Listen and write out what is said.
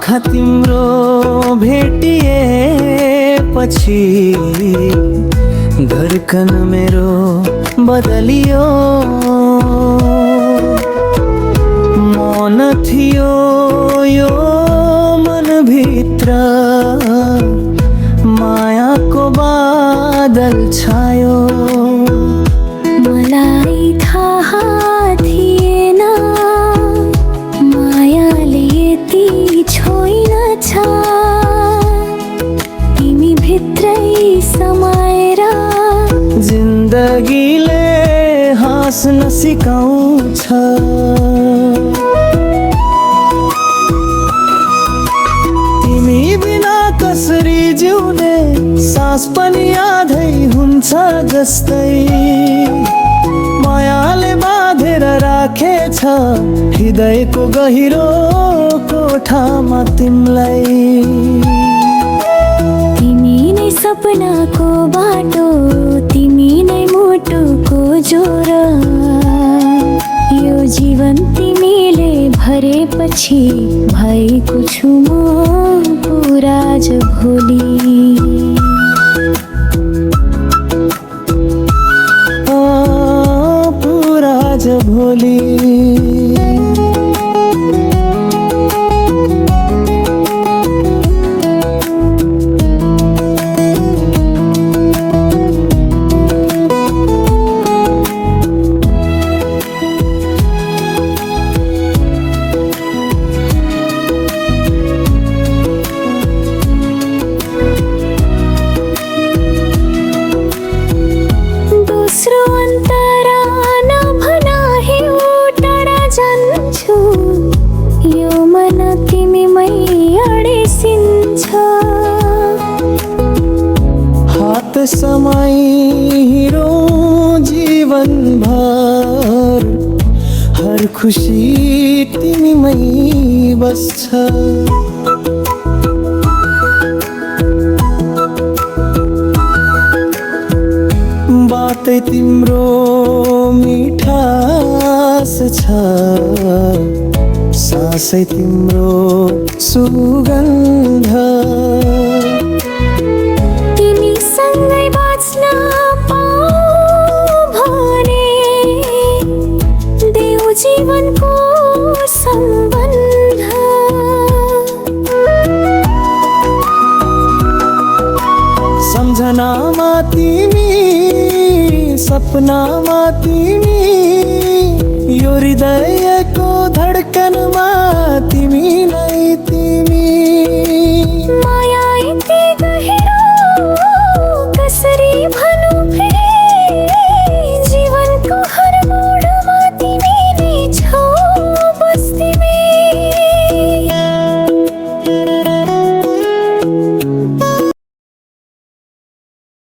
आँखा तिम्रो भेटिएपछि धड्कन मेरो बदलियो। मन थियो यो मनभित्र मायाको बादल छायो। मलाई थाहा थिएन मायाले यति छोइन छ। तिमी भित्रै समाएर जिन्दगीले हाँस्न सिकाउँछ। तिमी बिना कसरी जिउने सास पनि आधै हुन्छ जस्तै। मायाले बाँधेर राखेछ हृदयको गहिरो कोठामा तिमीलाई। तिमी नै सपनाको बाटो, तिमी नै मुटुको ज्वरो। यो जीवन तिमीले भरेपछि भएको छु म पुरा आज भोलि। पुरा आज भोलि। हात समाइरो जीवन भर हर खुशी तिमीमै बस्छ। बातै तिम्रो मिठास छ, सासै तिम्रो सुगन्ध। तिमी सँगै बाँच्न पाऊ भने देऊ जीवनको सम्बन्ध। सम्झनामा तिमी, सपनामा तिमी, यो हृदयको धड्कनमा तिमी नै